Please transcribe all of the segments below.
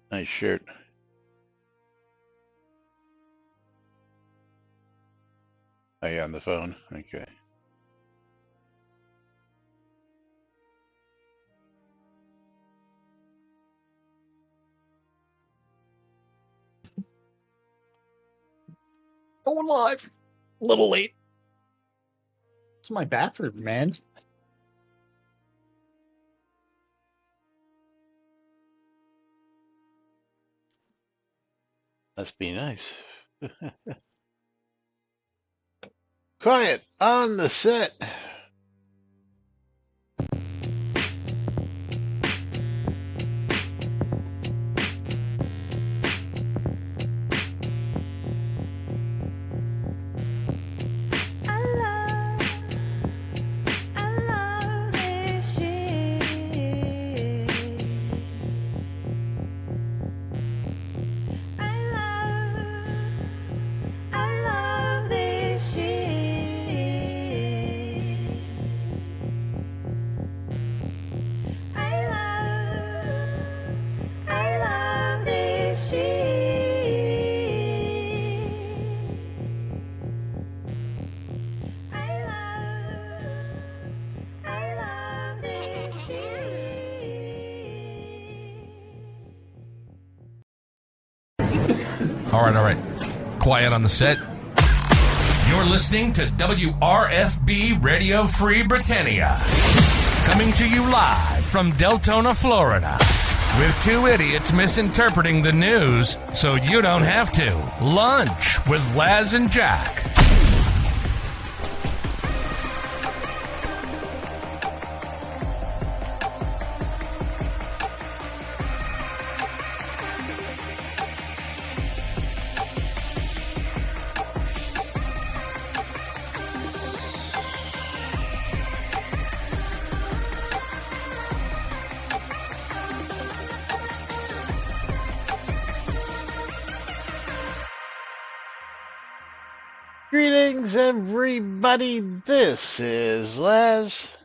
Nice shirt. Are you on the phone? Okay. Going live. A little late. It's my bathroom, man. Must be nice. Quiet on the set. All right. Quiet on the set. You're listening to WRFB Radio Free Britannia. Coming to you live from Deltona, Florida. With two idiots misinterpreting the news so you don't have to. Lunch with Laz and Jack. Greetings, everybody. This is Les.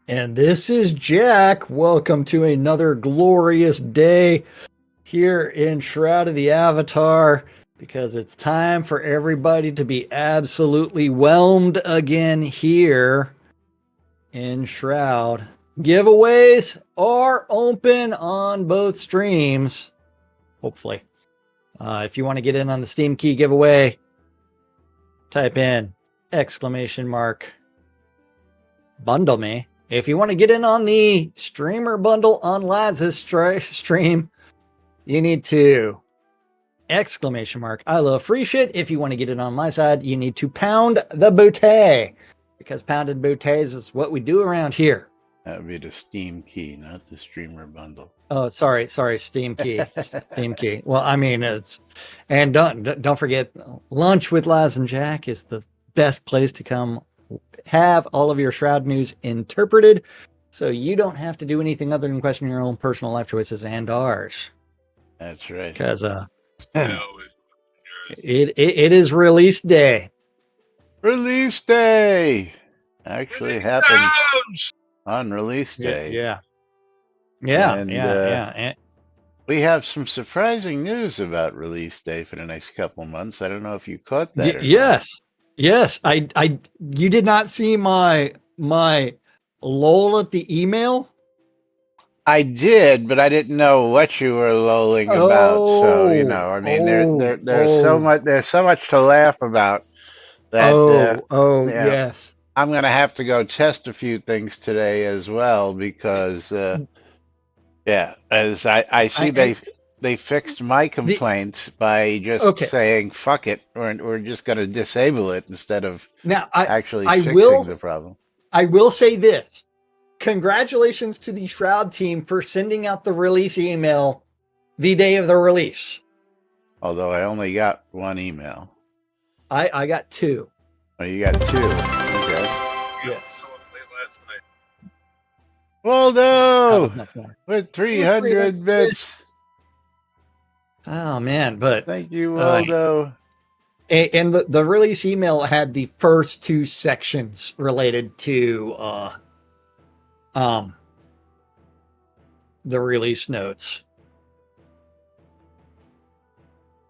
And this is Jack. Welcome to another glorious day here in Shroud of the Avatar, because it's time for everybody to be absolutely whelmed again here in Shroud. Giveaways are open on both streams, hopefully. If you want to get in on the Steam Key giveaway, type in !bundle me. If you want to get in on the streamer bundle on Laz's stream, you need to ! I love free shit. If you want to get it on my side, you need to pound the bootay, because pounded bootays is what we do around here. That would be the Steam Key, not the streamer bundle. Oh, sorry, Steam Key. Steam Key. Well, I mean, and don't forget, Lunch with Laz and Jack is the best place to come have all of your Shroud news interpreted, so you don't have to do anything other than question your own personal life choices and ours. That's right. Because it is release day. Release day actually happened on release day. Yeah. And we have some surprising news about release day for the next couple months. I don't know if you caught that. Yes. You did not see my lol at the email? I did, but I didn't know what you were lolling about. So, I mean, there's so much to laugh about that. Yes. I'm going to have to go test a few things today as well, because, as I see they fixed my complaint by just saying, fuck it, we're just going to disable it instead of actually fixing the problem. I will say this. Congratulations to the Shroud team for sending out the release email the day of the release. Although I only got one email. I got two. Oh, you got two. Okay. Yes. Waldo! With 300 bits. Oh, man. But thank you, Waldo. And the release email had the first two sections related to the release notes.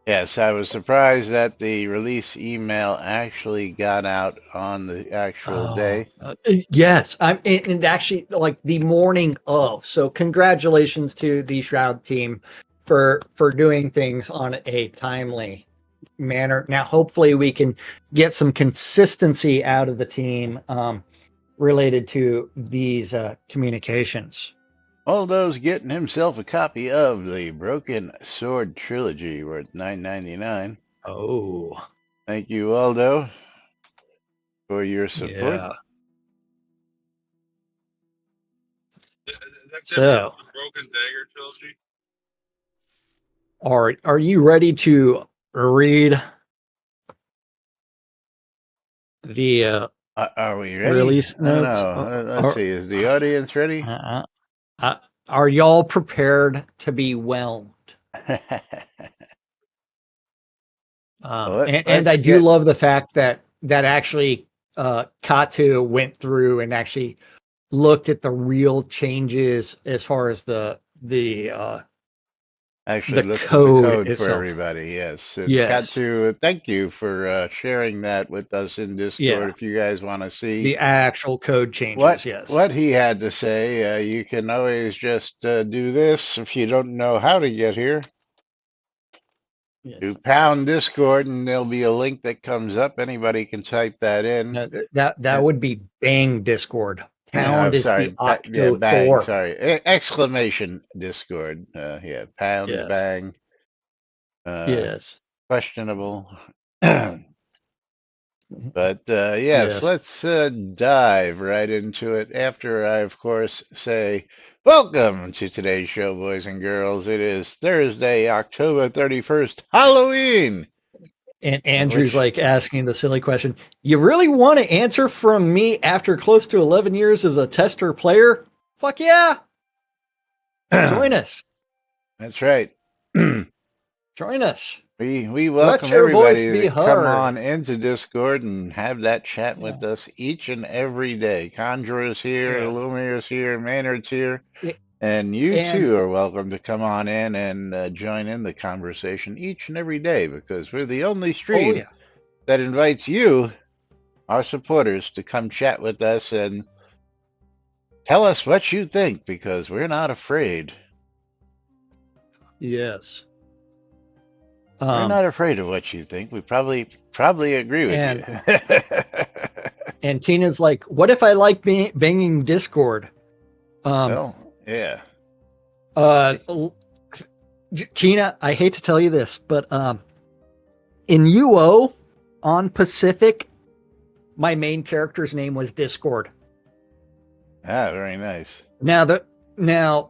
Yes, I was surprised that the release email actually got out on the actual day. Yes, and actually like the morning of. So congratulations to the Shroud team for doing things on a timely manner. Now, hopefully, we can get some consistency out of the team related to these communications. Aldo's getting himself a copy of the Broken Sword Trilogy worth $9.99. Oh, Thank you, Aldo, for your support. yeah. So, Broken Dagger trilogy. are you ready to read the Are we ready? release I don't notes? know. Let's see. Is the audience ready? Are y'all prepared to be whelmed? And I do love the fact that actually Katu went through and actually looked at the real changes as far as the actually the looked code at the code itself. for everybody. Yes. And Yes. Katsu, thank you for sharing that with us in Discord. Yeah. If you guys want to see The actual code changes. Yes. what he had to say, you can always just do this if you don't know how to get here. Yes. Do pound Discord, and there'll be a link that comes up. Anybody can type that in. No, that would be bang Discord. Pound is sorry, the octo yeah, bang. Thor. Sorry, exclamation Discord. Yeah, pound, Yes. bang. Yes. Questionable. But yes, let's dive right into it. After I, of course, say welcome to today's show, boys and girls. It is Thursday, October 31st, Halloween. And Andrew's like asking the silly question, you really want to answer from me after close to 11 years as a tester player? Fuck yeah. Join us. That's right. Join us. We welcome everybody to come on into Discord and have that chat with us each and every day. Conjurer's here, Illuminer's here, Maynard's here. And you too are welcome to come on in and join in the conversation each and every day, because we're the only stream that invites you, our supporters, to come chat with us and tell us what you think, because we're not afraid. Yes. We're not afraid of what you think. We probably agree with you. And Tina's like, what if I like banging Discord? Well, yeah. Tina, I hate to tell you this, but in UO on Pacific, my main character's name was Discord. Ah, very nice. Now,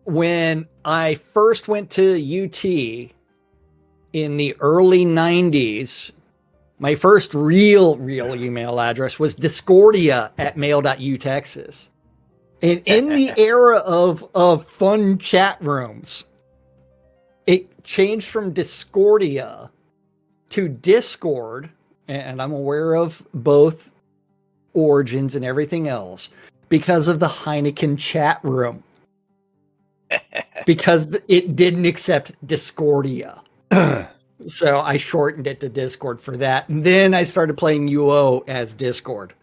when I first went to UT in the early 90s, my first real email address was discordia@mail.utexas. And in the era of fun chat rooms, it changed from Discordia to Discord, and I'm aware of both origins and everything else, because of the Heineken chat room. Because it didn't accept Discordia. So I shortened it to Discord for that. And then I started playing UO as Discord.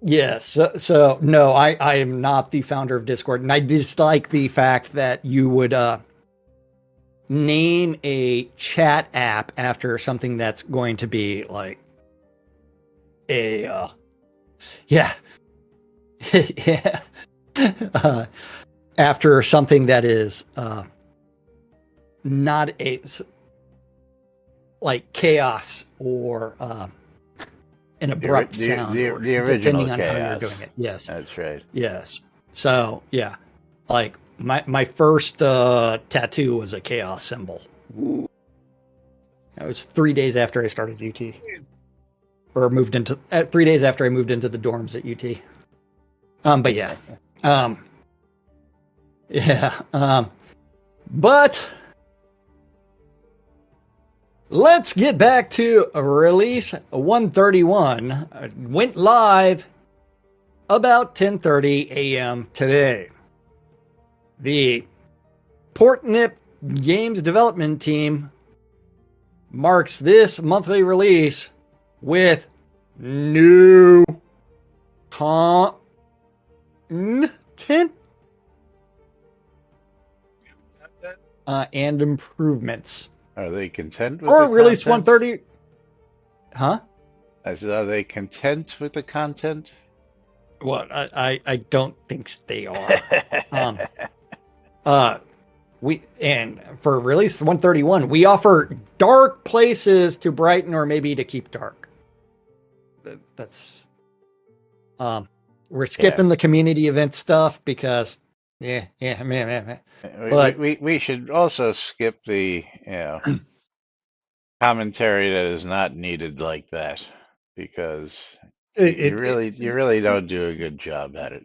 Yes. So no, I am not the founder of Discord. And I dislike the fact that you would name a chat app after something that's going to be like a yeah. After something that is not a like chaos or an abrupt sound, the original depending on chaos. How you're doing it. Yes, that's right. Yes. So yeah, like my first tattoo was a chaos symbol. Ooh. That was 3 days after I started UT, or moved into 3 days after I moved into the dorms at UT. But yeah, but let's get back to release 131. Went live about 10:30 a.m. today. The Portnip Games development team marks this monthly release with new content and improvements. Are they content with for the release content? 130? Huh? Are they content with the content? What? I don't think they are. And for release 131, we offer dark places to brighten or maybe to keep dark. That's we're skipping the community event stuff because man. But we should also skip the commentary that is not needed like that, because you really don't do a good job at it.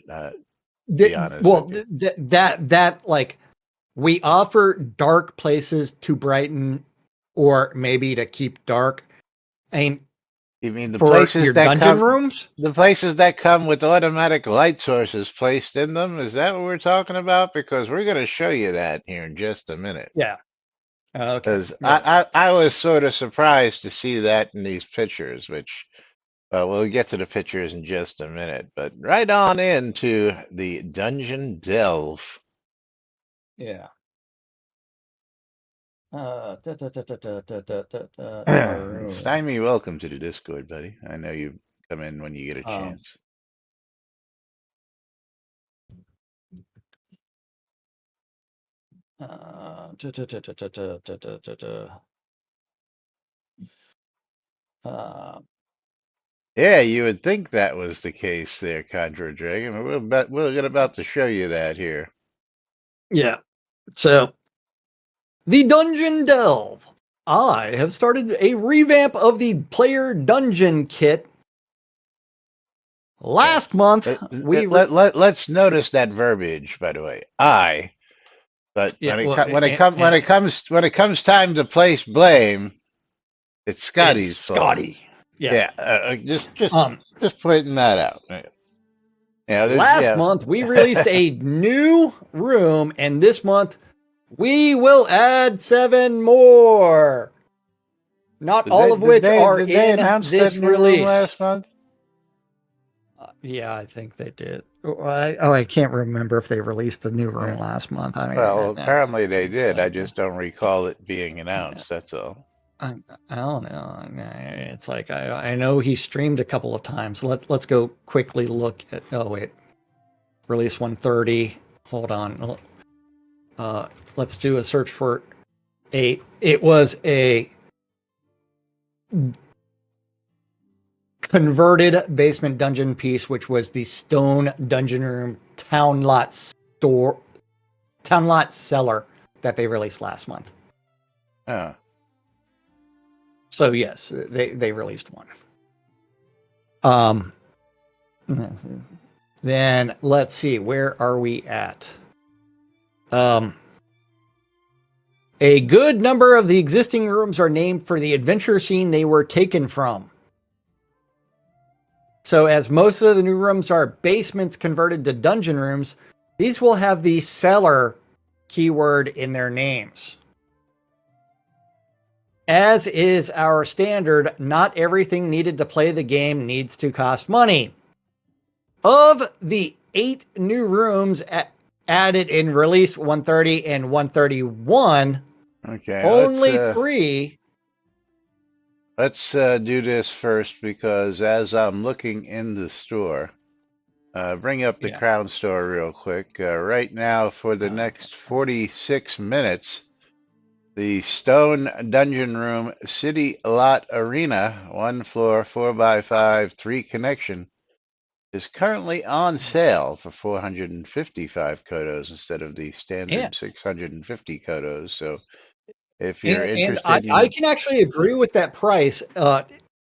Be honest with you. That like we offer dark places to brighten or maybe to keep dark. You mean the for places your that dungeon rooms? The places that come with automatic light sources placed in them? Is that what we're talking about? Because we're going to show you that here in just a minute. Yeah. Okay. Because I was sort of surprised to see that in these pictures, which we'll get to the pictures in just a minute. But right on into the dungeon delve. Yeah. Stymie, welcome to the Discord, buddy. I know you come in when you get a chance. Yeah, you would think that was the case there, Contra Dragon. We're about to show you that here. Yeah. So, the Dungeon Delve. I have started a revamp of the player dungeon kit. Last month, let's notice that verbiage, by the way. But when it comes time to place blame, it's Scotty's fault. Yeah. Just pointing that out. Last month we released a new room, and this month we will add 7 more. Not all of which are in this release. Last month? Yeah, I think they did. I can't remember if they released a new room last month. I mean, well, apparently they did. I just don't recall it being announced. That's all. I don't know. It's like I know he streamed a couple of times. Let's go quickly look at. Oh wait, release 130. Hold on. Let's do a search for a. It was a converted basement dungeon piece, which was the stone dungeon room town lot cellar that they released last month. Oh. So yes, they released one. Then let's see, where are we at? A good number of the existing rooms are named for the adventure scene they were taken from. So as most of the new rooms are basements converted to dungeon rooms, these will have the cellar keyword in their names. As is our standard, not everything needed to play the game needs to cost money. Of the 8 new rooms added in release 130 and 131, only 3. Let's do this first, because as I'm looking in the store, bring up the Crown Store real quick. Right now, for the next 46 minutes, the Stone Dungeon Room City Lot Arena, 1 floor, 4x5, 3 connection, is currently on sale for 455 kodos instead of the standard 650 kodos. So if you're interested, I can actually agree with that price.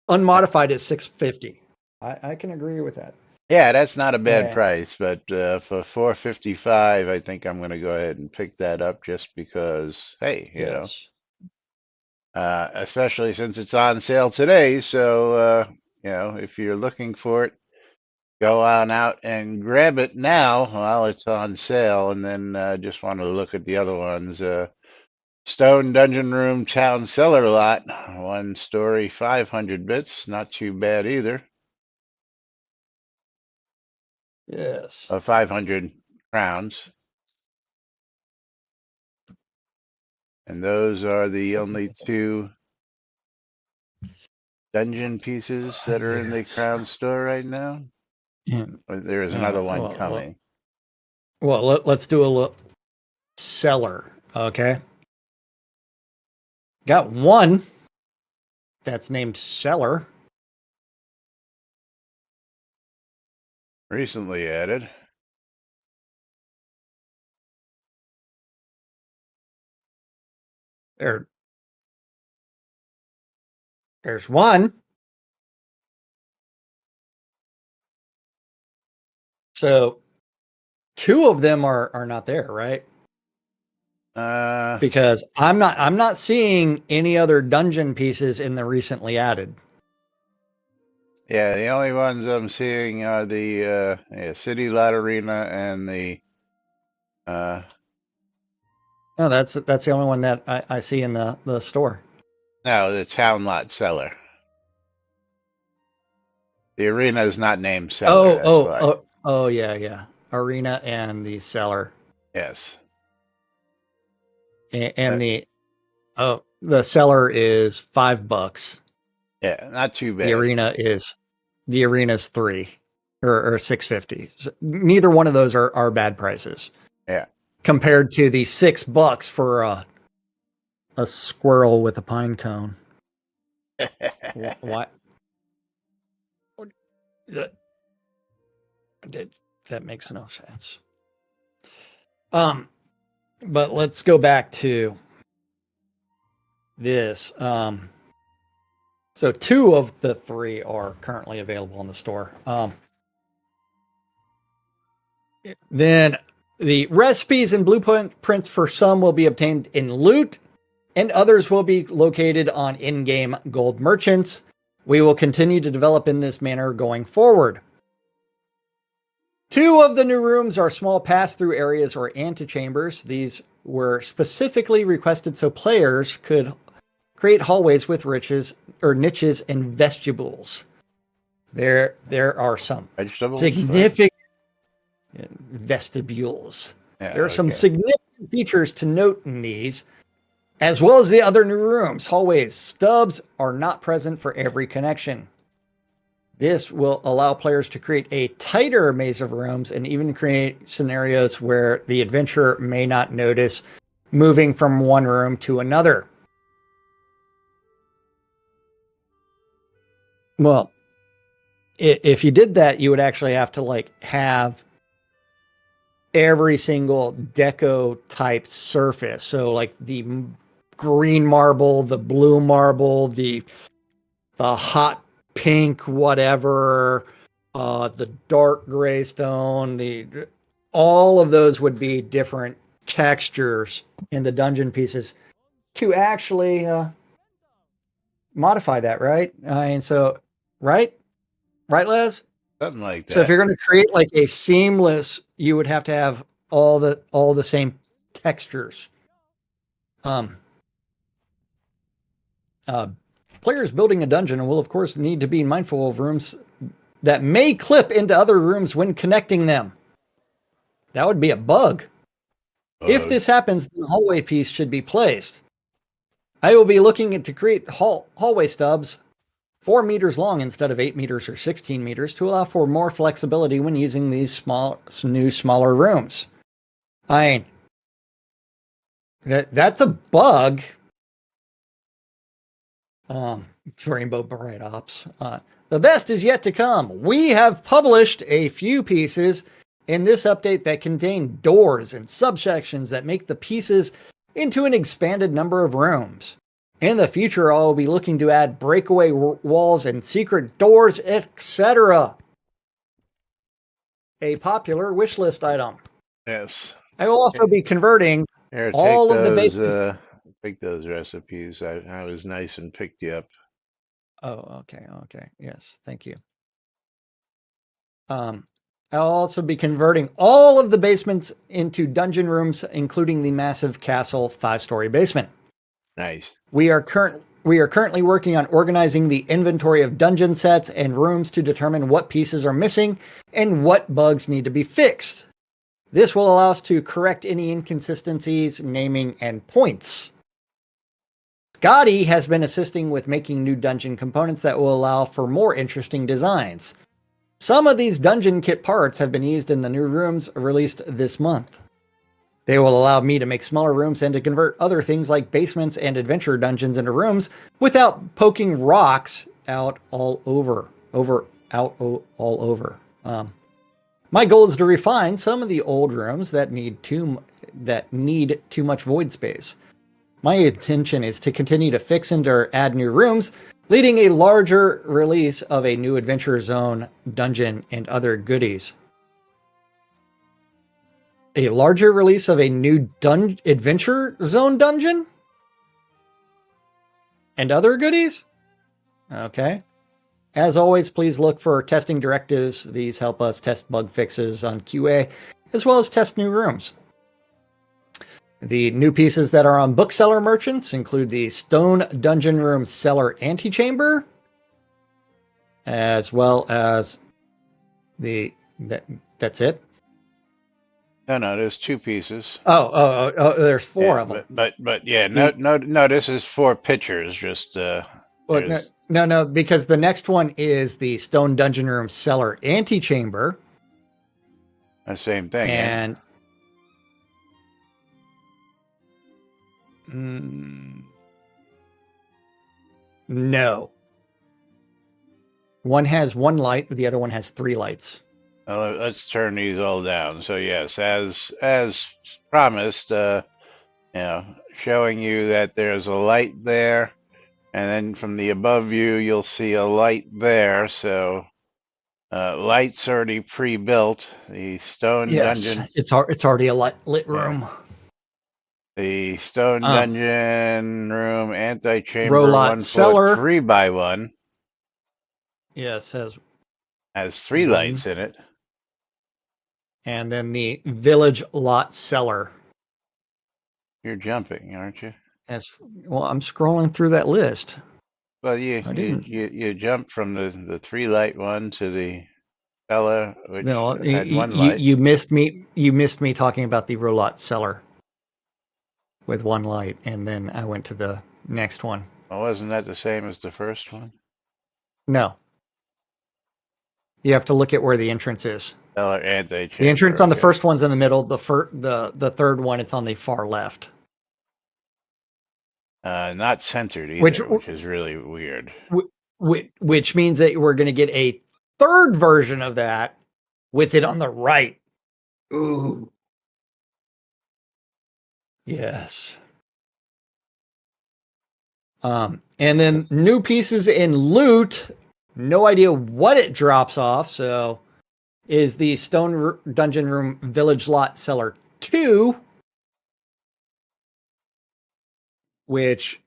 Unmodified is 650. I can agree with that. Yeah, that's not a bad price, but for 455, I think I'm going to go ahead and pick that up just because, hey, you know, especially since it's on sale today. So, you know, if you're looking for it, go on out and grab it now while it's on sale. And then just want to look at the other ones. Stone Dungeon Room Town Cellar Lot, 1 story, 500 bits. Not too bad either. Yes. 500 crowns. And those are the only 2 dungeon pieces that are in the crown store right now. There is another one coming. Well, let's do a look. Cellar, okay? Got one that's named Cellar. Recently added. There's one. So 2 of them are not there, right? Because I'm not seeing any other dungeon pieces in the recently added. Yeah, the only ones I'm seeing are the City Lot Arena and the No, that's the only one that I see in the store. No, the Town Lot Cellar. The arena is not named Cellar. Oh, yeah. Arena and the cellar. Yes. And the cellar is $5. Yeah, not too bad. The arena's $3 or $6.50. So neither one of those are bad prices. Yeah. Compared to the $6 for a squirrel with a pine cone. What? That makes no sense. But let's go back to this. So 2 of the 3 are currently available in the store. Then the recipes and blueprints for some will be obtained in loot, and others will be located on in-game gold merchants. We will continue to develop in this manner going forward. 2 of the new rooms are small pass-through areas or antechambers. These were specifically requested so players could create hallways with niches and vestibules. There are some significant vestibules. Yeah, there are some significant features to note in these, as well as the other new rooms. Hallways stubs are not present for every connection. This will allow players to create a tighter maze of rooms and even create scenarios where the adventurer may not notice moving from one room to another. Well, if you did that, you would actually have to have every single deco type surface. So like the green marble, the blue marble, the hot pink, whatever, the dark gray stone, all of those would be different textures in the dungeon pieces to actually modify that, right? And so, right, Les? Something like that. So if you're going to create like a seamless, you would have to have all the same textures. Players building a dungeon will, of course, need to be mindful of rooms that may clip into other rooms when connecting them. That would be a bug. If this happens, the hallway piece should be placed. I will be looking to create hallway stubs 4 meters long instead of 8 meters or 16 meters to allow for more flexibility when using these smaller rooms. That's a bug. Rainbow Bright Ops. The best is yet to come. We have published a few pieces in this update that contain doors and subsections that make the pieces into an expanded number of rooms. In the future, I'll be looking to add breakaway walls and secret doors, etc. A popular wish list item. Yes. I will also be converting all of the basic. Take those recipes. I was nice and picked you up. Oh, okay. Yes, thank you. I'll also be converting all of the basements into dungeon rooms, including the massive castle 5-story basement. Nice. We are currently working on organizing the inventory of dungeon sets and rooms to determine what pieces are missing and what bugs need to be fixed. This will allow us to correct any inconsistencies, naming, and points. Scotty has been assisting with making new dungeon components that will allow for more interesting designs. Some of these dungeon kit parts have been used in the new rooms released this month. They will allow me to make smaller rooms and to convert other things like basements and adventure dungeons into rooms without poking rocks out all over. My goal is to refine some of the old rooms that need too much void space. My intention is to continue to fix and or add new rooms, leading a larger release of a new adventure zone dungeon and other goodies. A larger release of a new adventure zone dungeon? And other goodies? Okay. As always, please look for testing directives. These help us test bug fixes on QA, as well as test new rooms. The new pieces that are on bookseller merchants include the Stone Dungeon Room Cellar Antechamber, as well as that's it. No, there's 2 pieces. Oh, there's 4 of them. But yeah, no, this is 4 pictures. Just no, because the next one is the Stone Dungeon Room Cellar Antechamber. The same thing, and no. One has 1 light, the other one has 3 lights. Well, let's turn these all down. So yes, as promised, showing you that there's a light there, and then from the above view, you'll see a light there. So light's already pre-built. The stone dungeon. It's already a lit room. The stone dungeon room antechamber Rolot 1 cellar. foot 3x1. Yes, has 3 lights in it. And then the village lot cellar. You're jumping, aren't you? Well, I'm scrolling through that list. Well, you jump from the 3 light one to the cellar, which had 1 light. You missed me. You missed me talking about the Rolot cellar with 1 light, and then I went to the next one. Well, wasn't that the same as the first one? No. You have to look at where the entrance is. Cellar antechamber. The entrance on the first one's in the middle. The third one, it's on the far left. Not centered either, which is really weird. Which means that we're going to get a third version of that with it on the right. Ooh. Yes. And then new pieces in loot. No idea what it drops off. So is the Stone Dungeon Room Village Lot Cellar 2. Which,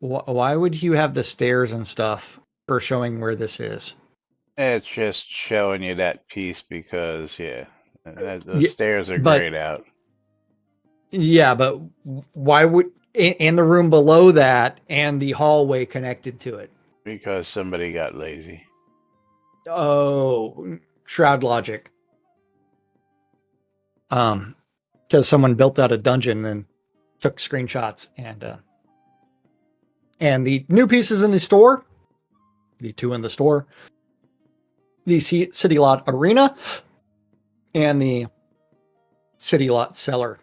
why would you have the stairs and stuff for showing where this is? It's just showing you that piece because, the stairs are grayed out. Yeah, but why would, and the room below that and the hallway connected to it? Because somebody got lazy. Oh, Shroud logic. Because someone built out a dungeon and took screenshots, and the new pieces in the store, the 2 in the store, the City Lot Arena, and the City Lot Cellar.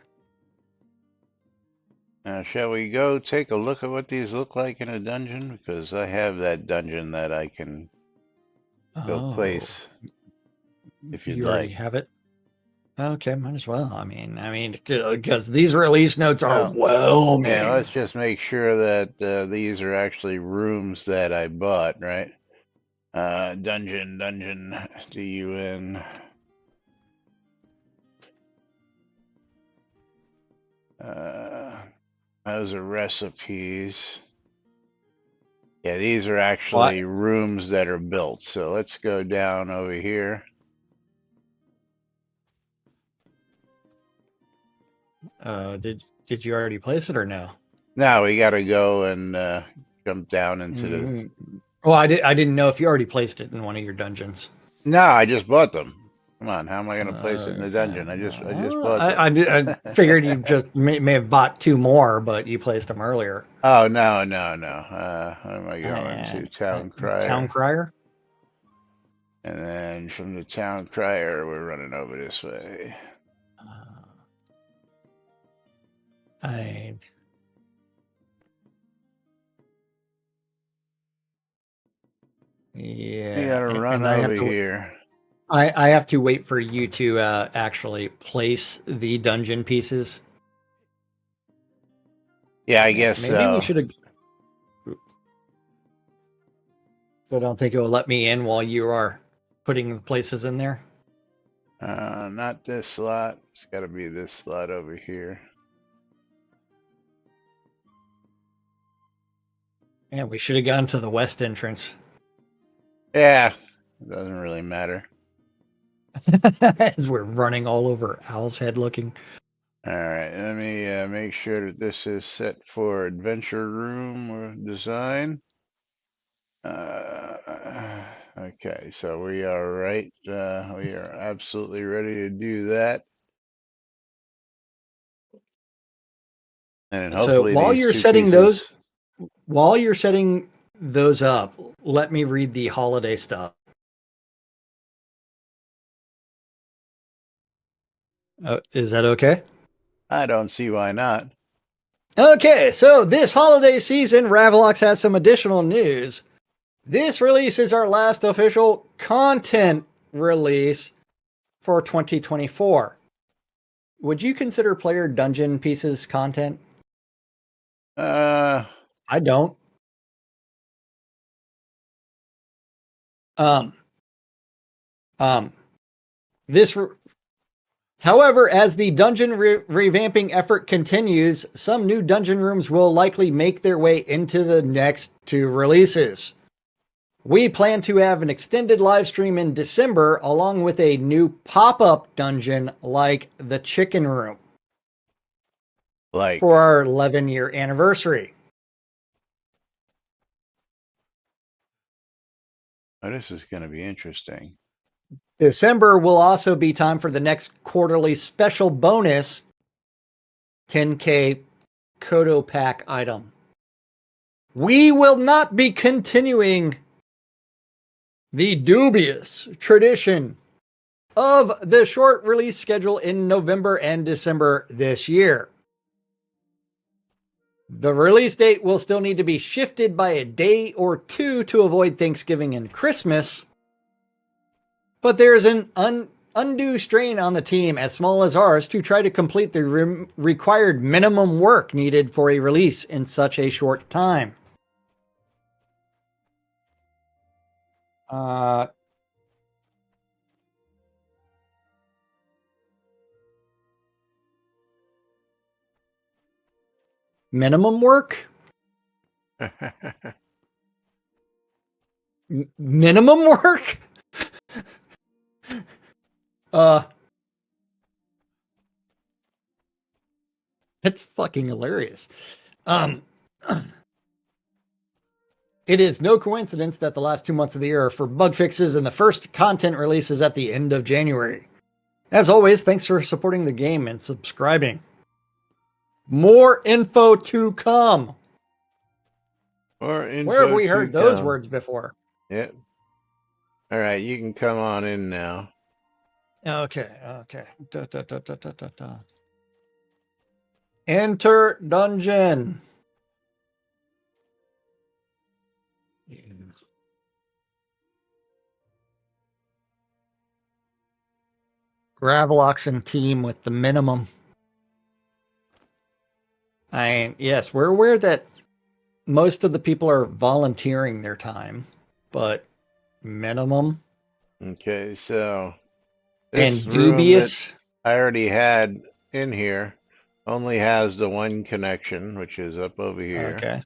Now, shall we go take a look at what these look like in a dungeon? Because I have that dungeon that I can go place if you'd like. You already have it? Okay, might as well. I mean, because these release notes are whelming. Yeah, let's just make sure that these are actually rooms that I bought, right? Dungeon, DUN. Those are recipes. Yeah, these are actually rooms that are built. So let's go down over here. Did you already place it or no? No, we got to go and jump down into the. Well, I didn't know if you already placed it in one of your dungeons. No, I just bought them. Come on, how am I going to place it in the dungeon? I just bought them. I figured you just may have bought 2 more, but you placed them earlier. Oh no. What am I going to? Town Crier. Town Crier. And then from the Town Crier, we're running over this way. Yeah. You gotta run over here. I have to wait for you to actually place the dungeon pieces. Yeah, I guess maybe so. We should have. So I don't think it will let me in while you are putting the places in there. Not this slot. It's got to be this slot over here. Yeah, we should have gone to the west entrance. Yeah, it doesn't really matter. As we're running all over Owl's Head looking. All right, let me make sure that this is set for adventure room or design. Okay, so we are right. We are absolutely ready to do that. And so hopefully while these you're two setting pieces... those up, let me read the holiday stuff. Is that okay? I don't see why not. Okay, so this holiday season, Ravlox has some additional news. This release is our last official content release for 2024. Would you consider player dungeon pieces content? I don't. However, as the dungeon revamping effort continues, some new dungeon rooms will likely make their way into the next 2 releases. We plan to have an extended live stream in December along with a new pop-up dungeon like the Chicken Room. For our 11-year anniversary. Oh, this is going to be interesting. December will also be time for the next quarterly special bonus 10K Kodo Pack item. We will not be continuing the dubious tradition of the short release schedule in November and December this year. The release date will still need to be shifted by a day or 2 to avoid Thanksgiving and Christmas. But there is an undue strain on the team as small as ours to try to complete the required minimum work needed for a release in such a short time. Minimum work? Minimum work? It's fucking hilarious. It is no coincidence that the last 2 months of the year are for bug fixes and the first content release is at the end of January. As always, thanks for supporting the game and subscribing. More info to come. Where have we heard those words before? Yep. All right, you can come on in now. Okay. Enter dungeon. Gravlox and team with the minimum. Yes, we're aware that most of the people are volunteering their time, but minimum. Okay, so this and dubious. I already had in here only has the one connection, which is up over here. Okay.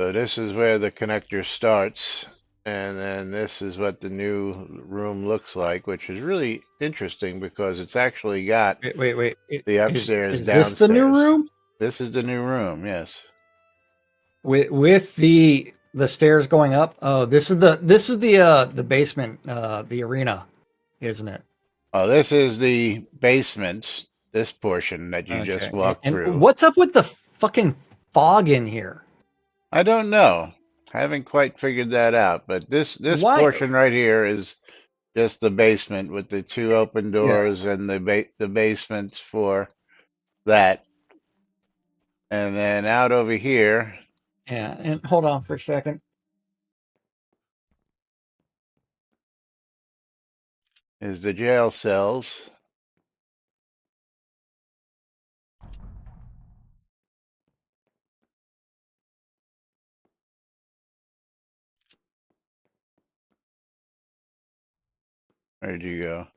So this is where the connector starts, and then this is what the new room looks like, which is really interesting because it's actually got wait. the upstairs, Is downstairs. this the new room? This is the new room, yes. With the stairs going up. Oh, this is the basement, the arena, isn't it? Oh, this is the basement. This portion that you just walked And through. what's up with the fucking fog in here? I don't know. I haven't quite figured that out, but this portion right here is just the basement with the two open doors and the basements for that. And then out over here. Yeah, and hold on for a second. Is the jail cells. Where'd you go?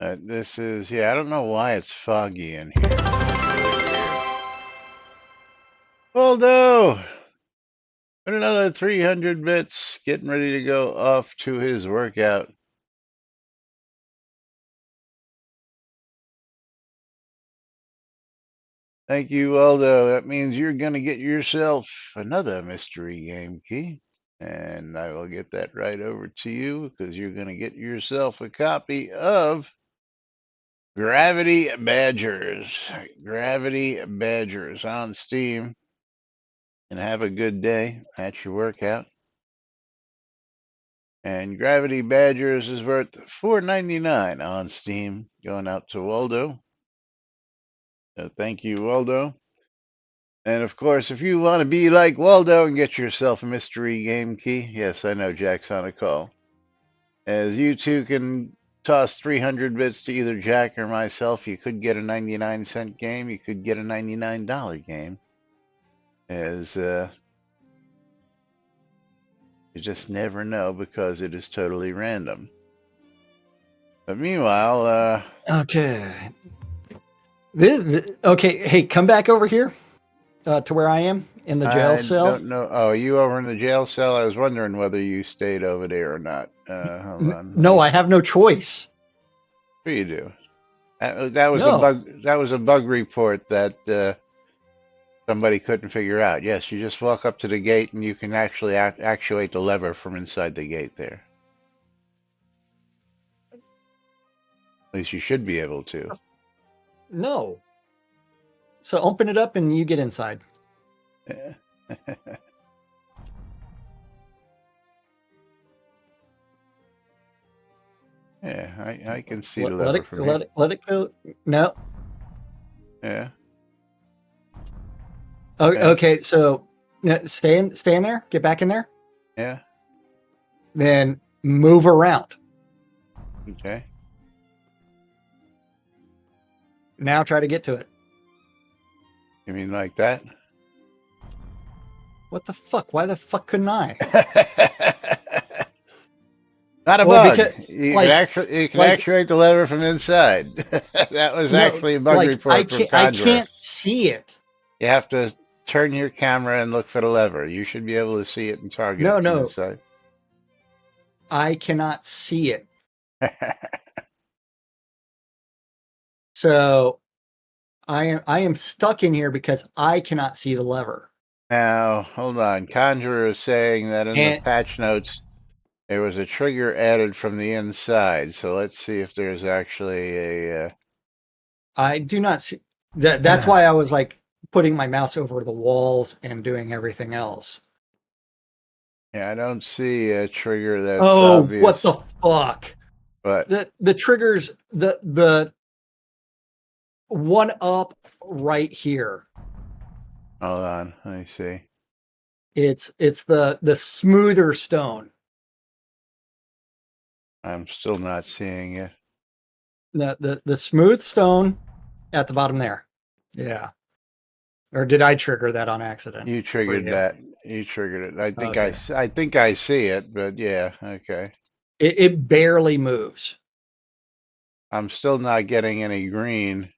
This is, yeah, I don't know why it's foggy in here. Waldo! Put another 300 bits, getting ready to go off to his workout. Thank you, Waldo. That means you're going to get yourself another mystery game key. And I will get that right over to you because you're going to get yourself a copy of Gravity Badgers. Gravity Badgers on Steam. And have a good day at your workout. And Gravity Badgers is worth $4.99 on Steam. Going out to Waldo. So thank you, Waldo. And of course, if you want to be like Waldo and get yourself a mystery game key, yes, I know Jack's on a call. As you two can toss 300 bits to either Jack or myself, you could get a 99-cent game, you could get a $99 game. As you just never know because it is totally random. But meanwhile, okay. Okay, hey, come back over here to where I am in the jail cell. I don't know. Oh, you over in the jail cell? I was wondering whether you stayed over there or not. Hold on. No, I have no choice. What do you do? That was a bug. That was a bug report that somebody couldn't figure out. Yes, you just walk up to the gate and you can actually actuate the lever from inside the gate there. At least you should be able to. No. So open it up and you get inside. Yeah. Yeah, I can see the lever from here. Let it go. No. Yeah. Oh, yeah. Okay, so stay in there. Get back in there. Yeah. Then move around. Okay. Now try to get to it. You mean like that? What the fuck? Why the fuck couldn't I? Not a bug. Because, you can actuate the lever from inside. That was actually a bug report from Conjurer. I can't see it. You have to turn your camera and look for the lever. You should be able to see it and target it from inside. I cannot see it. So I am stuck in here because I cannot see the lever. Now, hold on. Conjurer is saying that in the patch notes, there was a trigger added from the inside. So let's see if there's actually a... I do not see... That's why I was like putting my mouse over the walls and doing everything else. Yeah, I don't see a trigger that's obvious. What the fuck? What? The triggers... The one up right here. Hold on, let me see. It's the smoother stone. I'm still not seeing it. The smooth stone at the bottom there. Yeah. Or did I trigger that on accident? You triggered that. You triggered it. I think Okay. I think I see it, but yeah, okay. It barely moves. I'm still not getting any green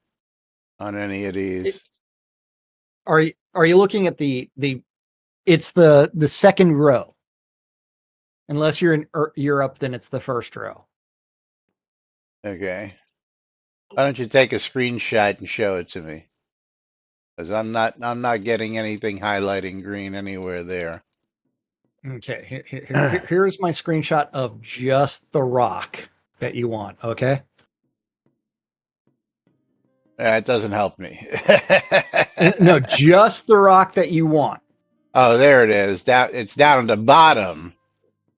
on any of these. Are you looking at it's the second row? Unless you're in Europe, then it's the first row. Okay. Why don't you take a screenshot and show it to me? Because I'm not getting anything highlighting green anywhere there. Okay, here's my screenshot of just the rock that you want. Okay. That doesn't help me. No, just the rock that you want. Oh, there it is. It's down at the bottom.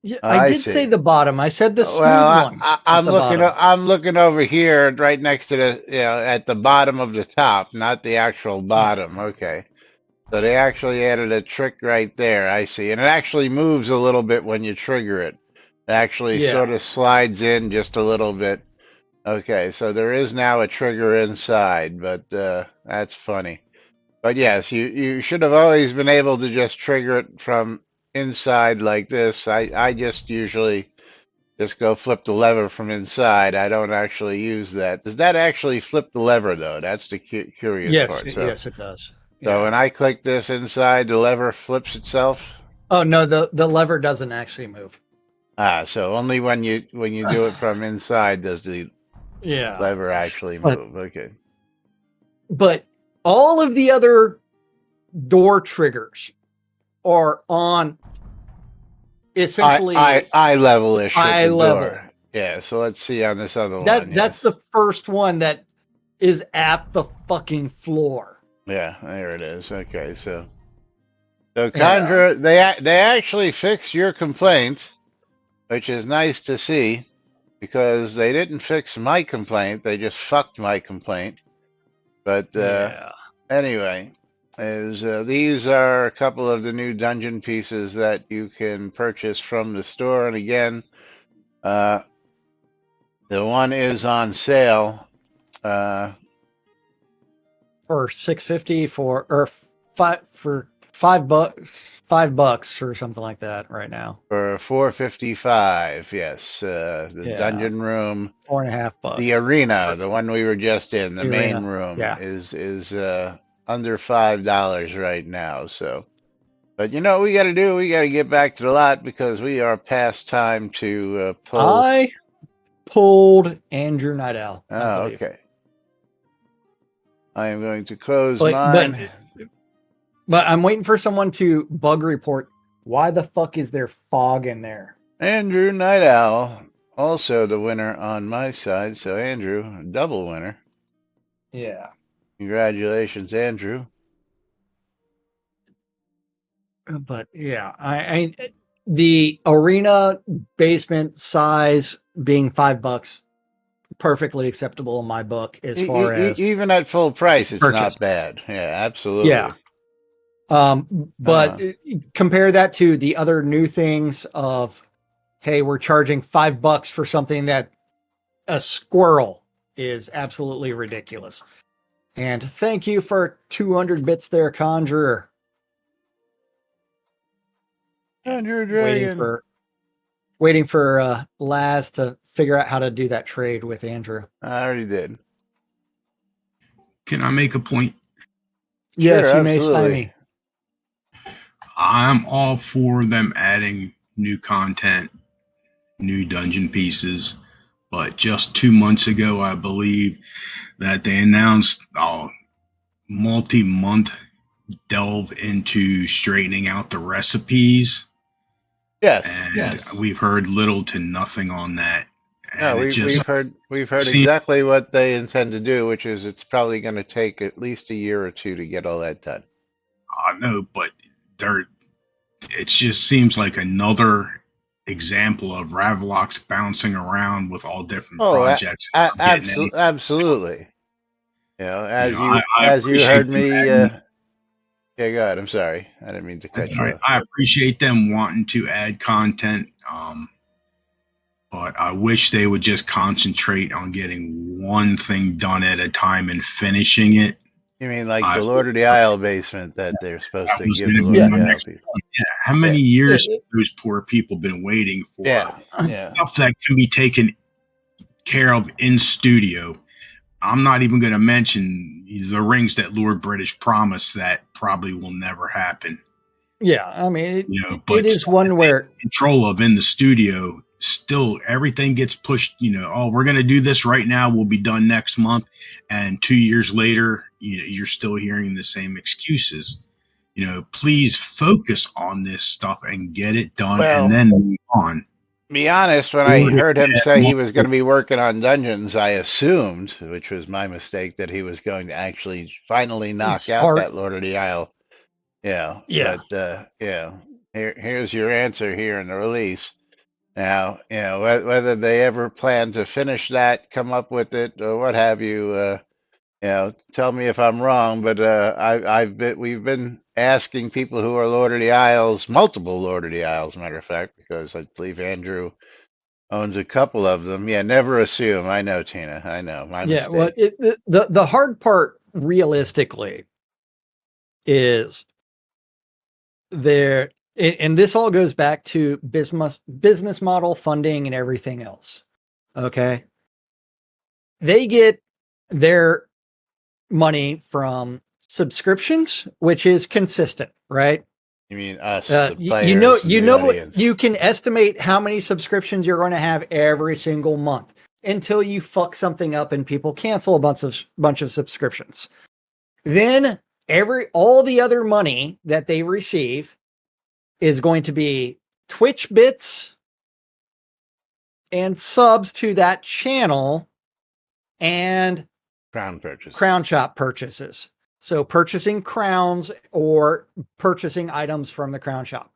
Yeah, I did say the bottom. I said the smooth Well, one. I'm looking. I'm looking over here, right next to the, at the bottom of the top, not the actual bottom. Yeah. Okay, so they actually added a trick right there. I see, and it actually moves a little bit when you trigger it. It actually sort of slides in just a little bit. Okay, so there is now a trigger inside, but that's funny. But yes, you should have always been able to just trigger it from inside like this. I just usually just go flip the lever from inside. I don't actually use that. Does that actually flip the lever though? That's the curious part. So, yes, it does. so when I click this inside, the lever flips itself. Oh no, the lever doesn't actually move. Ah, so only when you do it from inside does the lever actually move. Okay. But all of the other door triggers are on essentially eye level-ish. Eye level. Door. Yeah, so let's see on this other one. That's the first one that is at the fucking floor. Yeah, there it is. Okay, so Condra, they actually fixed your complaint, which is nice to see, because they didn't fix my complaint. They just fucked my complaint. But anyway, these are a couple of the new dungeon pieces that you can purchase from the store. And again, the one is on sale for $6.50 or $5 or something like that right now. For $4.55, yes. The dungeon room, $4.50. The arena, the one we were just in, the main room, is under $5 right now. So, but you know what we got to do? We got to get back to the lot because we are past time to pull. I pulled Andrew Nidell. Oh, okay. I am going to close mine. But I'm waiting for someone to bug report. Why the fuck is there fog in there? Andrew Night Owl, also the winner on my side. So Andrew, double winner. Yeah. Congratulations, Andrew. But yeah, I the arena basement size being $5, perfectly acceptable in my book. As far as even at full price, it's not bad. Yeah, absolutely. Yeah. But compare that to the other new things of, hey, we're charging $5 for something that a squirrel is absolutely ridiculous. And thank you for 200 bits there, Conjurer. Conjurer Dragon. Waiting for Laz to figure out how to do that trade with Andrew. I already did. Can I make a point? Yes, sure, you may stymie. I'm all for them adding new content, new dungeon pieces, but just 2 months ago, I believe that they announced a multi-month delve into straightening out the recipes. Yes, and we've heard little to nothing on that. No, we've heard exactly what they intend to do, which is it's probably going to take at least a year or two to get all that done. I know, but it just seems like another example of Ravlox bouncing around with all different projects. Absolutely. You know, as you heard me. Yeah, go ahead. I'm sorry. I didn't mean to cut you off. I appreciate them wanting to add content, but I wish they would just concentrate on getting one thing done at a time and finishing it. You mean like the Lord of the Isle basement that they're supposed to give the Lord Lord of the Isle people? Yeah. How many years have those poor people been waiting for stuff that can be taken care of in studio? I'm not even going to mention the rings that Lord British promised that probably will never happen. Yeah, I mean, it is one where control of in the studio, still everything gets pushed. Oh, we're going to do this right now. We'll be done next month, and 2 years later, you're still hearing the same excuses. Please focus on this stuff and get it done, and then move on. Be honest, when I heard him say he was going to be working on Dungeons, I assumed, which was my mistake, that he was going to actually finally knock out that Lord of the Isle. Yeah. But here's your answer here in the release. Now, whether they ever plan to finish that, come up with it, or what have you, tell me if I'm wrong. But we've been asking people who are Lord of the Isles, multiple Lord of the Isles, matter of fact, because I believe Andrew owns a couple of them. Yeah, never assume. I know, Tina. I know. My mistake. Well, the hard part, realistically, is there, and this all goes back to business model, funding, and everything else. Okay, they get their money from subscriptions, which is consistent, right? You mean us, the players, you can estimate how many subscriptions you're going to have every single month until you fuck something up and people cancel a bunch of subscriptions. Then all the other money that they receive is going to be Twitch bits and subs to that channel and crown shop purchases. So purchasing crowns or purchasing items from the crown shop.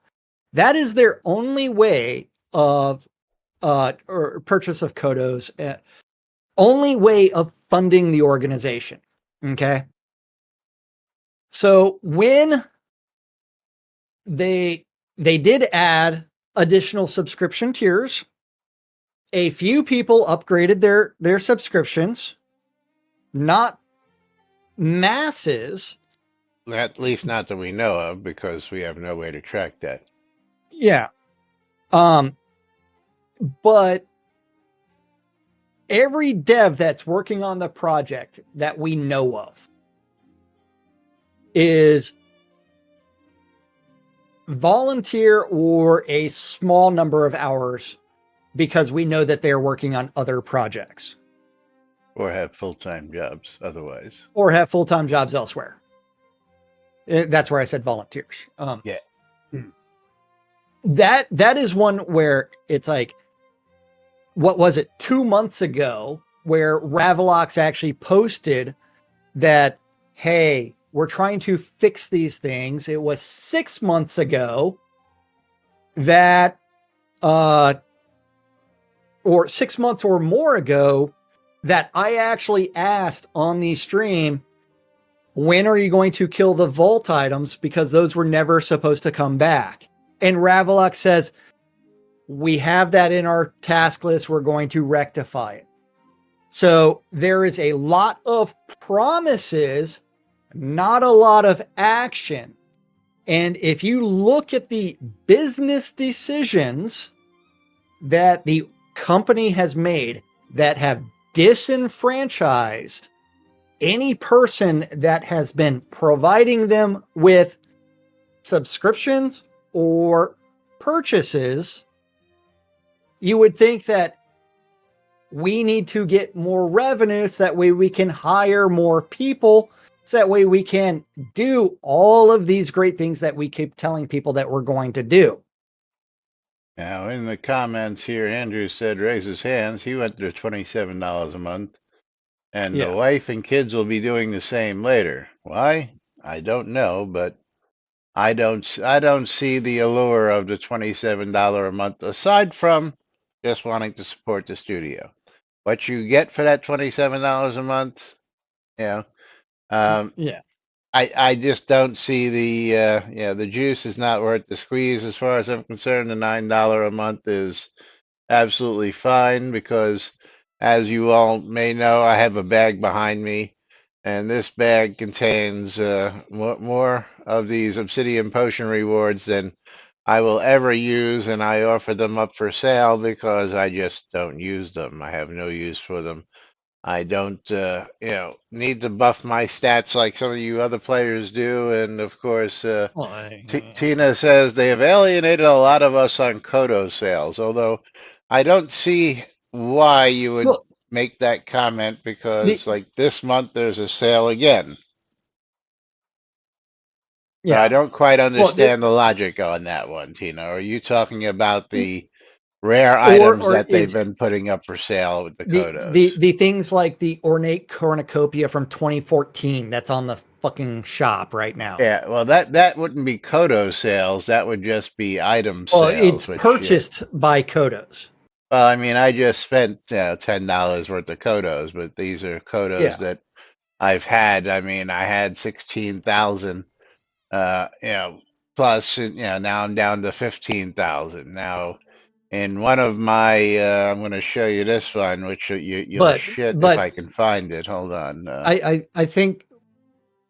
That is their only way of or purchase of Kodos, only way of funding the organization. Okay. So when they did add additional subscription tiers, a few people upgraded their subscriptions, not masses. At least not that we know of, because we have no way to track that. Yeah. But every dev that's working on the project that we know of is volunteer or a small number of hours because we know that they're working on other projects. Or have full-time jobs otherwise. Or have full-time jobs elsewhere. That's where I said volunteers. Yeah. That is one where it's like, what was it, 2 months ago, where Ravalox actually posted that, hey, we're trying to fix these things. It was 6 months ago that, or 6 months or more ago, that I actually asked on the stream, when are you going to kill the vault items? Because those were never supposed to come back. And Ravalox says, we have that in our task list. We're going to rectify it. So there is a lot of promises, not a lot of action. And if you look at the business decisions that the company has made that have disenfranchised any person that has been providing them with subscriptions or purchases, you would think that we need to get more revenue so that way we can hire more people, so that way we can do all of these great things that we keep telling people that we're going to do. Now, in the comments here, Andrew said, raise his hands. He went to $27 a month. And the wife and kids will be doing the same later. Why? I don't know, but I don't see the allure of the $27 a month, aside from just wanting to support the studio. What you get for that $27 a month, I just don't see the juice is not worth the squeeze as far as I'm concerned. The $9 a month is absolutely fine because, as you all may know, I have a bag behind me and this bag contains more of these obsidian potion rewards than I will ever use, and I offer them up for sale because I just don't use them. I have no use for them. I don't, need to buff my stats like some of you other players do. And of course, Tina says they have alienated a lot of us on Kodo sales, although I don't see why you would make that comment because, like, this month there's a sale again. So I don't quite understand the logic on that one, Tina. Are you talking about the rare items that they've been putting up for sale with the Kodos? The things like the ornate cornucopia from 2014 that's on the fucking shop right now. Yeah, well, that wouldn't be Kodo sales. That would just be item sales. Well, it's purchased by Kodos. Well, I mean, I just spent $10 worth of Kodos, but these are Kodos that I've had. I mean, I had 16,000, plus, now I'm down to 15,000. Now, in one of my, I'm going to show you this one, which you'll shit if I can find it. Hold on. I think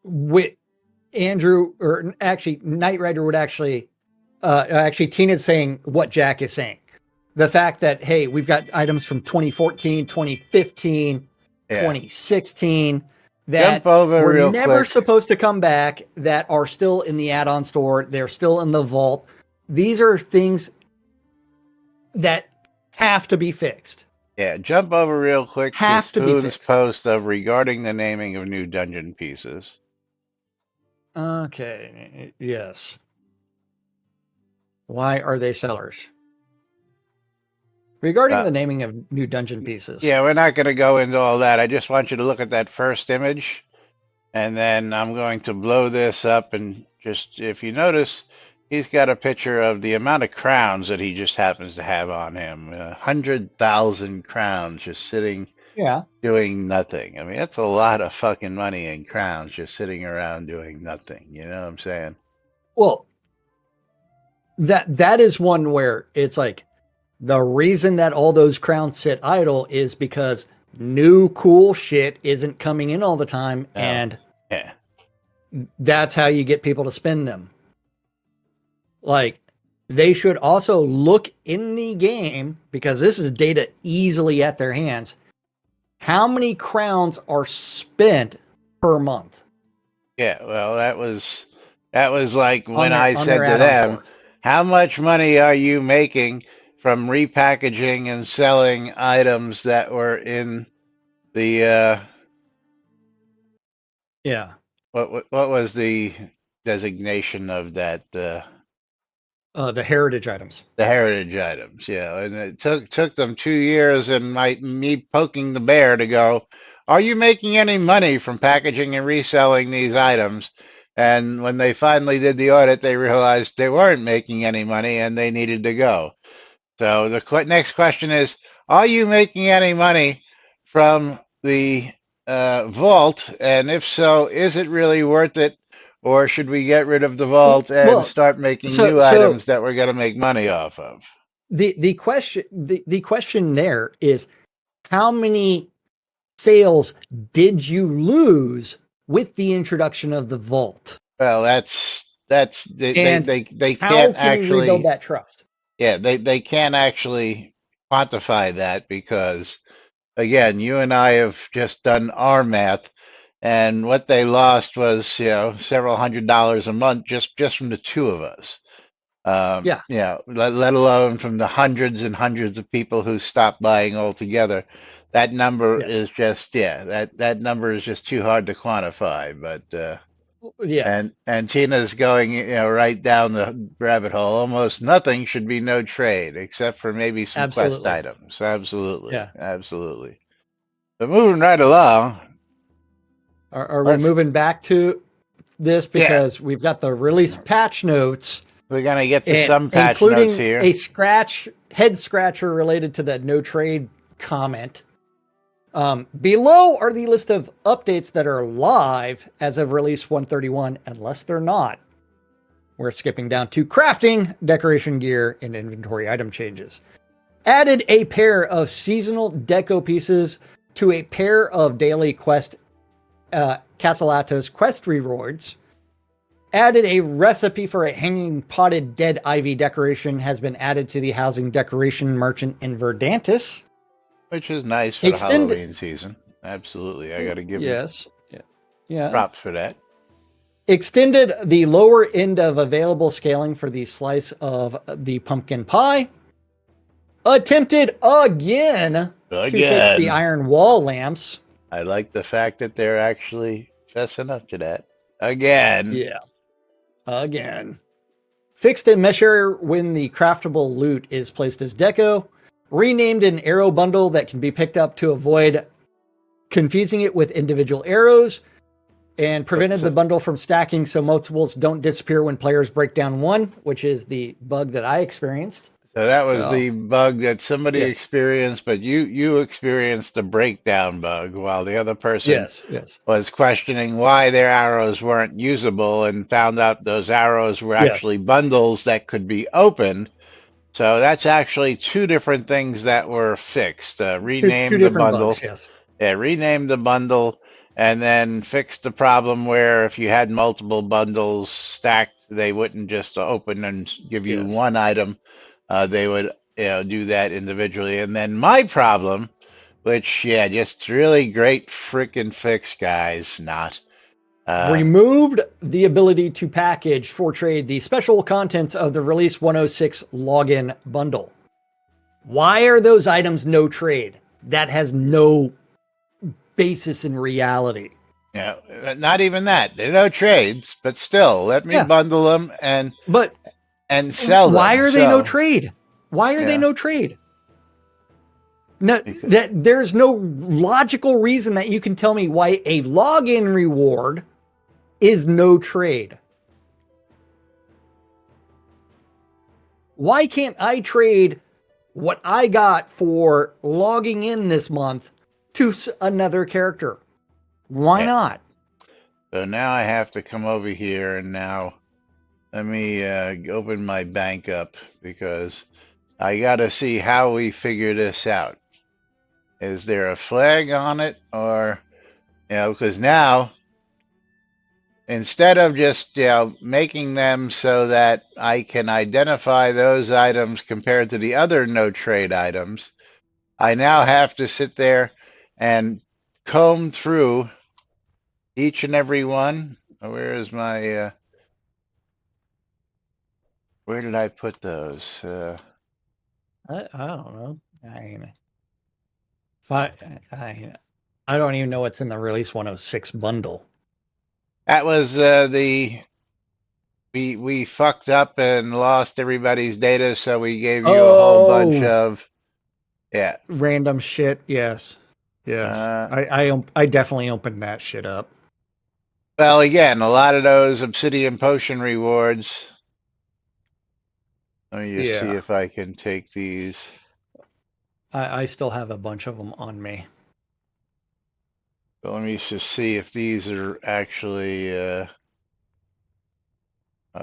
with Andrew, or actually Knight Rider would actually Tina's saying what Jack is saying. The fact that, hey, we've got items from 2014, 2015, 2016 that were never supposed to come back, that are still in the add-on store. They're still in the vault. These are things that have to be fixed. Yeah, jump over real quick to Spoon's post of regarding the naming of new dungeon pieces. Okay, yes. Why are they sellers? Regarding the naming of new dungeon pieces. Yeah, we're not going to go into all that. I just want you to look at that first image, and then I'm going to blow this up, and just, if you notice, he's got a picture of the amount of crowns that he just happens to have on him. 100,000 crowns just sitting, doing nothing. I mean, that's a lot of fucking money in crowns just sitting around doing nothing. You know what I'm saying? Well, that is one where it's like, the reason that all those crowns sit idle is because new cool shit isn't coming in all the time, and that's how you get people to spend them. Like, they should also look in the game, because this is data easily at their hands, how many crowns are spent per month. Yeah, well, that was like when I said to them, how much money are you making from repackaging and selling items that were in the what was the designation of that? The heritage items. The heritage items, yeah. And it took them 2 years and me poking the bear to go, are you making any money from packaging and reselling these items? And when they finally did the audit, they realized they weren't making any money and they needed to go. So the next question is, are you making any money from the vault? And if so, is it really worth it? Or should we get rid of the vault and start making new items that we're going to make money off of? The question there is, how many sales did you lose with the introduction of the vault? Well, they can't actually rebuild that trust. Yeah, they can't actually quantify that because, again, you and I have just done our math, and what they lost was, several $100s a month just from the two of us. Let alone from the hundreds and hundreds of people who stopped buying altogether. That number is just that number is just too hard to quantify. But and Tina's going right down the rabbit hole. Almost nothing should be no trade except for maybe some quest items. Absolutely. But moving right along. Are we moving back to this because we've got the release patch notes? We're gonna get to some patch notes here, including a head scratcher related to that no trade comment. Below are the list of updates that are live as of release 131, unless they're not. We're skipping down to crafting, decoration gear, and inventory item changes. Added a pair of seasonal deco pieces to a pair of daily quest Castle Atos quest rewards. Added a recipe for a hanging potted dead ivy decoration has been added to the housing decoration merchant in Verdantis. Which is nice for the Halloween season. Absolutely. I got to give you props for that. Extended the lower end of available scaling for the slice of the pumpkin pie. Attempted again to fix the iron wall lamps. I like the fact that they're actually fessing up to that. Again. Yeah. Again. Fixed a mesh error when the craftable loot is placed as deco. Renamed an arrow bundle that can be picked up to avoid confusing it with individual arrows. And prevented the bundle from stacking so multiples don't disappear when players break down one, which is the bug that I experienced. So that was the bug that somebody experienced, but you experienced the breakdown bug while the other person was questioning why their arrows weren't usable and found out those arrows were actually bundles that could be opened. So that's actually two different things that were fixed. Renamed the bundle. Bugs, renamed the bundle and then fixed the problem where if you had multiple bundles stacked, they wouldn't just open and give you one item. They would do that individually. And then my problem, which, just really great freaking fix, guys, removed the ability to package for trade the special contents of the Release 106 login bundle. Why are those items no trade? That has no basis in reality. Yeah, not even that. They're no trades, but still, let me bundle them and sell them. Why are they no trade? Why are they no trade? No, there's no logical reason that you can tell me why a login reward is no trade. Why can't I trade what I got for logging in this month to another character? Why not? So now I have to come over here and now let me open my bank up because I got to see how we figure this out. Is there a flag on it or, because now instead of just, making them so that I can identify those items compared to the other no trade items, I now have to sit there and comb through each and every one. Where is my, where did I put those? I don't know. I don't even know what's in the Release 106 bundle. That was we fucked up and lost everybody's data, so we gave you a whole bunch of random shit. Yes. I definitely opened that shit up. Well, again, a lot of those Obsidian Potion rewards. Let me just see if I can take these. I still have a bunch of them on me. So let me just see if these are actually, are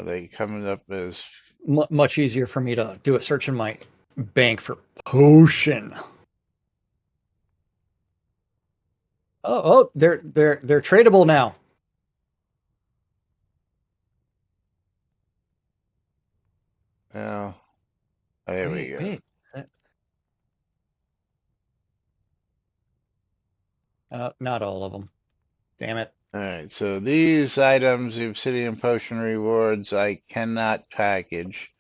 they coming up as... Much easier for me to do a search in my bank for potion. Oh, they're tradable now. Oh, there we go. Wait. Not all of them. Damn it. All right, so these items, the Obsidian Potion rewards, I cannot package.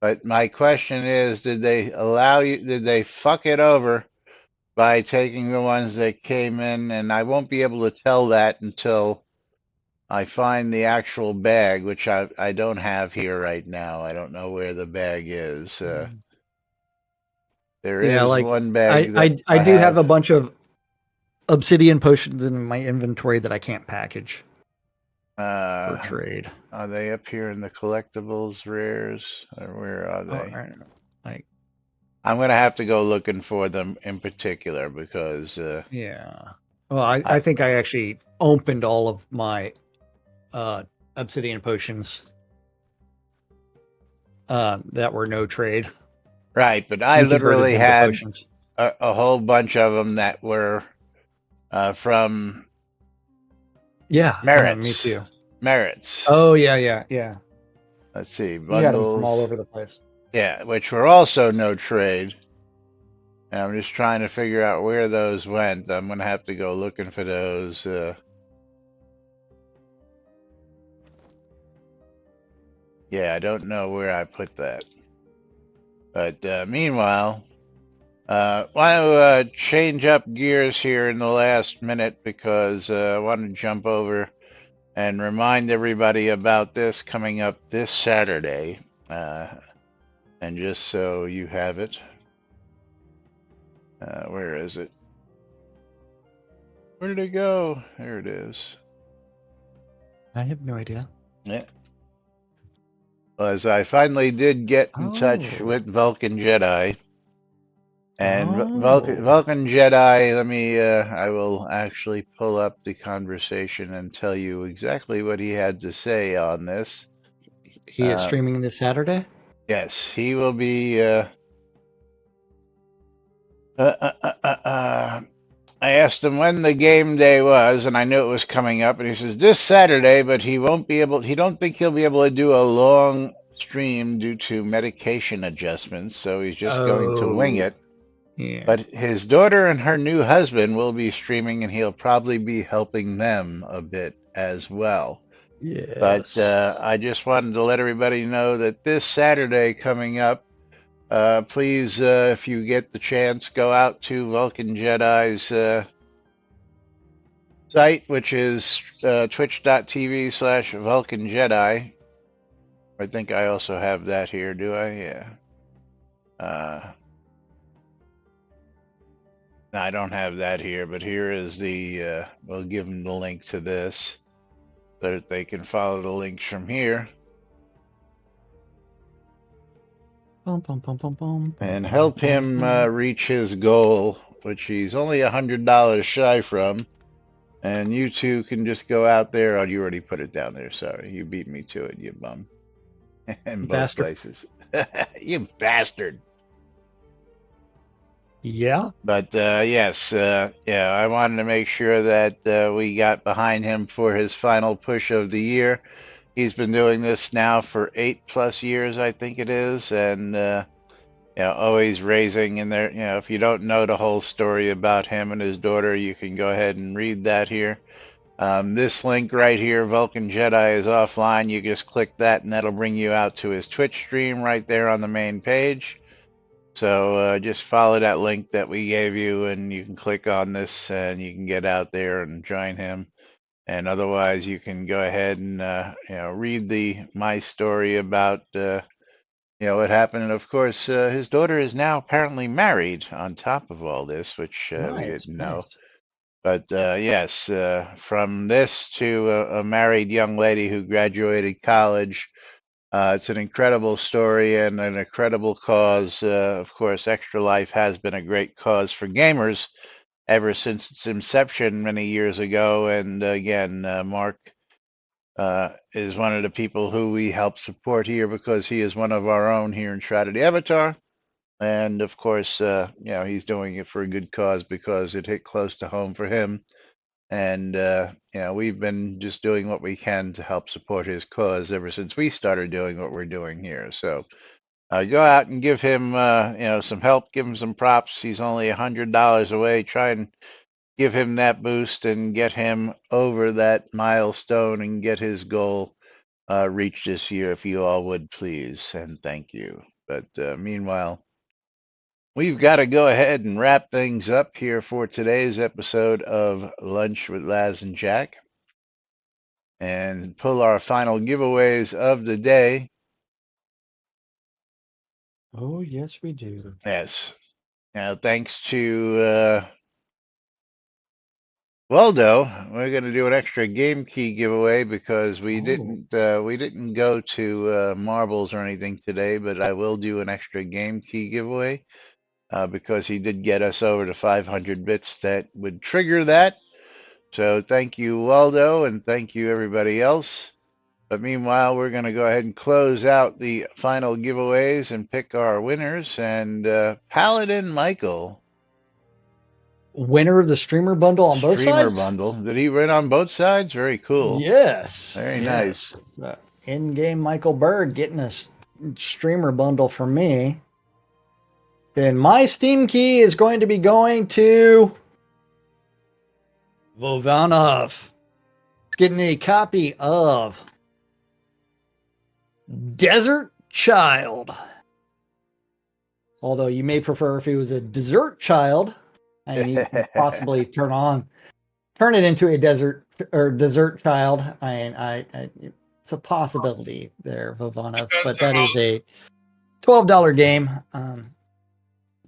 But my question is, did they fuck it over by taking the ones that came in? And I won't be able to tell that until I find the actual bag, which I don't have here right now. I don't know where the bag is. There is one bag. I do have a bunch of Obsidian potions in my inventory that I can't package for trade. Are they up here in the collectibles rares, or where are they? I'm gonna have to go looking for them in particular because well, I think I actually opened all of my Obsidian potions that were no trade. Right, but I literally had a whole bunch of them that were from Yeah, Merits. me too. Merits. Oh, yeah. Let's see. You got them Bundles. from all over the place. Yeah, which were also no trade. And I'm just trying to figure out where those went. I'm going to have to go looking for those. Yeah, I don't know where I put that. But meanwhile, want to change up gears here in the last minute because I want to jump over and remind everybody about this coming up this Saturday. And just so you have it, where is it? Where did it go? There it is. I have no idea. Yeah. Well, as I finally did get in touch with Vulcan Jedi. And Vulcan Jedi, let me, I will actually pull up the conversation and tell you exactly what he had to say on this. He is streaming this Saturday? Yes, he will be, I asked him when the game day was, and I knew it was coming up, and he says this Saturday, but he won't be able, he don't think he'll be able to do a long stream due to medication adjustments, so he's just going to wing it. Yeah. But his daughter and her new husband will be streaming, and he'll probably be helping them a bit as well. Yes. But I just wanted to let everybody know that this Saturday coming up, please, if you get the chance, go out to Vulcan Jedi's site, which is twitch.tv/Vulcan Jedi. I think I also have that here, do I? Yeah. No, I don't have that here, but here is the, we'll give them the link to this so that they can follow the links from here. And help him reach his goal, which he's only $100 shy from. And you two can just go out there. Oh, you already put it down there. Sorry. You beat me to it, you bum. In both places. You bastard. Yeah. But yes, yeah, I wanted to make sure that we got behind him for his final push of the year. He's been doing this now for 8+ years, I think it is, and always raising in there. If you don't know the whole story about him and his daughter, you can go ahead and read that here. This link right here, Vulcan Jedi, is offline. You just click that, and that'll bring you out to his Twitch stream right there on the main page. So just follow that link that we gave you, and you can click on this, and you can get out there and join him. And otherwise, you can go ahead and read my story about what happened. And of course, his daughter is now apparently married on top of all this, which we didn't know. But yes, from this to a married young lady who graduated college. It's an incredible story and an incredible cause. Of course, Extra Life has been a great cause for gamers ever since its inception many years ago. And again, Mark is one of the people who we help support here because he is one of our own here in Shroud of the Avatar. And of course, he's doing it for a good cause because it hit close to home for him. And, we've been just doing what we can to help support his cause ever since we started doing what we're doing here. So go out and give him, some help, give him some props. He's only $100 away. Try and give him that boost and get him over that milestone and get his goal reached this year, if you all would please. And thank you. But meanwhile, we've got to go ahead and wrap things up here for today's episode of Lunch with Laz and Jack and pull our final giveaways of the day. Oh, yes, we do. Yes. Now, thanks to Waldo, we're going to do an extra game key giveaway because we didn't go to marbles or anything today, but I will do an extra game key giveaway. Because he did get us over to 500 bits that would trigger that. So thank you, Waldo, and thank you, everybody else. But meanwhile, we're going to go ahead and close out the final giveaways and pick our winners. And Paladin Michael, winner of the streamer bundle on both sides? Streamer bundle. Did he win on both sides? Very cool. Yes. Very nice. In-game Michael Berg getting a streamer bundle from me. Then my Steam key is going to be going to Vovanov. Getting a copy of Desert Child. Although you may prefer if it was a Desert Child, and you could possibly turn it into a Desert Child. It's a possibility there, Vovanov, but that is a $12 game.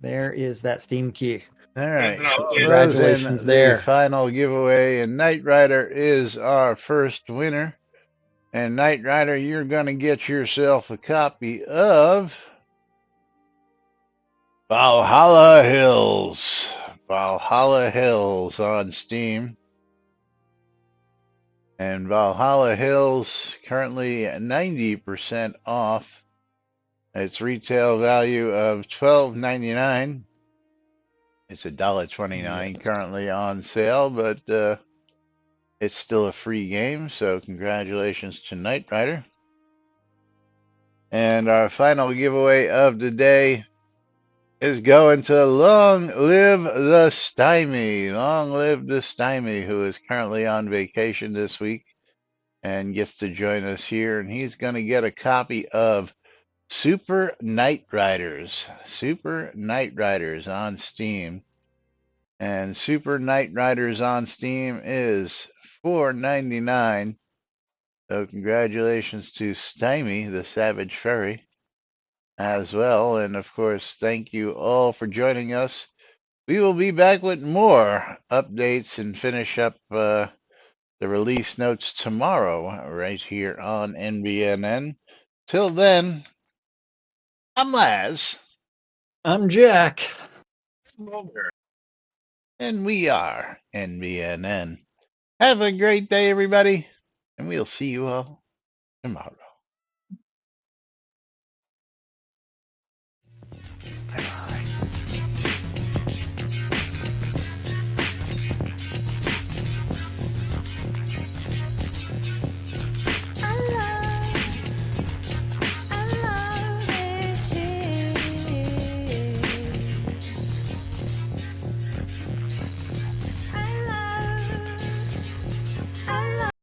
There is that Steam key. All right. Congratulations there. The final giveaway, and Knight Rider is our first winner. And Knight Rider, you're going to get yourself a copy of Valhalla Hills. Valhalla Hills on Steam. And Valhalla Hills currently 90% off. Its retail value of $12.99. It's $1.29 currently on sale, but it's still a free game, so congratulations to Knight Rider. And our final giveaway of the day is going to Long Live the Stymie. Long Live the Stymie, who is currently on vacation this week and gets to join us here. And he's going to get a copy of Super Knight Riders. Super Knight Riders on Steam. And Super Knight Riders on Steam is $4.99. So congratulations to Stymie, the Savage Furry, as well. And of course, thank you all for joining us. We will be back with more updates and finish up the release notes tomorrow right here on NBNN. Till then, I'm Laz. I'm Jack. And we are NBNN. Have a great day, everybody, and we'll see you all tomorrow.